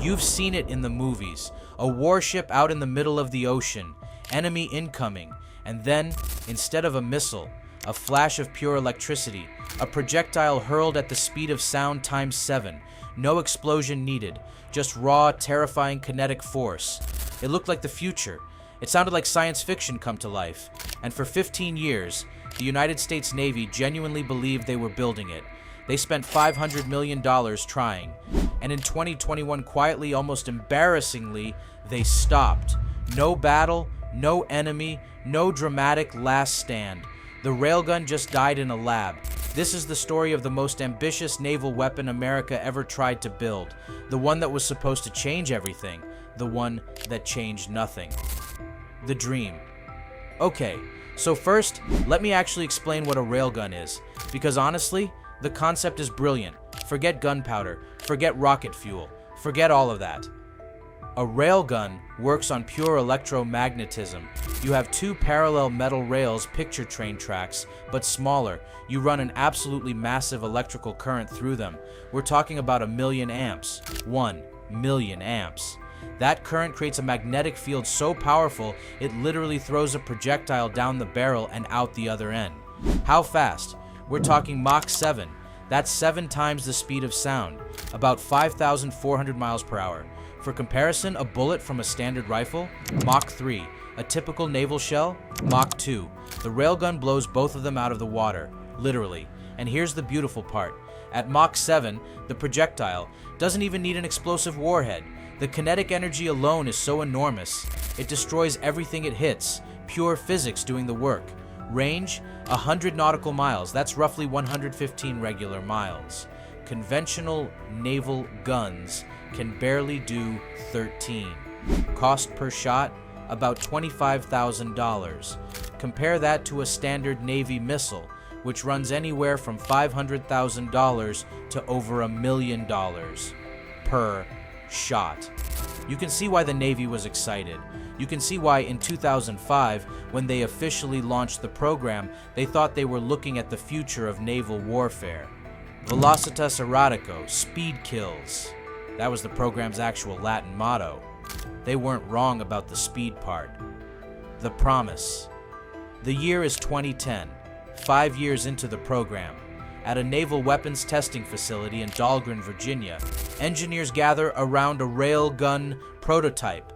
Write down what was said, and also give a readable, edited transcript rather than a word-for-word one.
You've seen it in the movies. A warship out in the middle of the ocean, enemy incoming, and then, instead of a missile, a flash of pure electricity, a projectile hurled at the speed of sound times 7. No explosion needed, just raw, terrifying kinetic force. It looked like the future. It sounded like science fiction come to life. And for 15 years, the United States Navy genuinely believed they were building it. They spent $500 million trying. And in 2021, quietly, almost embarrassingly, they stopped. No battle, no enemy, no dramatic last stand. The railgun just died in a lab. This is the story of the most ambitious naval weapon America ever tried to build. The one that was supposed to change everything. The one that changed nothing. The dream. Okay, so first, let me actually explain what a railgun is. Because honestly, the concept is brilliant. Forget gunpowder, forget rocket fuel, forget all of that. A railgun works on pure electromagnetism. You have two parallel metal rails, picture train tracks, but smaller. You run an absolutely massive electrical current through them. We're talking about 1,000,000 amps. 1,000,000 amps. That current creates a magnetic field so powerful, it literally throws a projectile down the barrel and out the other end. How fast? We're talking Mach 7. That's 7 times the speed of sound, about 5,400 miles per hour. For comparison, a bullet from a standard rifle, Mach 3. A typical naval shell, Mach 2. The railgun blows both of them out of the water, literally. And here's the beautiful part. At Mach 7, the projectile doesn't even need an explosive warhead. The kinetic energy alone is so enormous, it destroys everything it hits. Pure physics doing the work. Range, 100 nautical miles. That's roughly 115 regular miles. Conventional naval guns can barely do 13. Cost per shot, about $25,000. Compare that to a standard Navy missile, which runs anywhere from $500,000 to over $1 million per shot. You can see why the Navy was excited. You can see why in 2005, when they officially launched the program, they thought they were looking at the future of naval warfare. Velocitas erratico, speed kills. That was the program's actual Latin motto. They weren't wrong about the speed part. The promise. The year is 2010, 5 years into the program. At a naval weapons testing facility in Dahlgren, Virginia, engineers gather around a railgun prototype.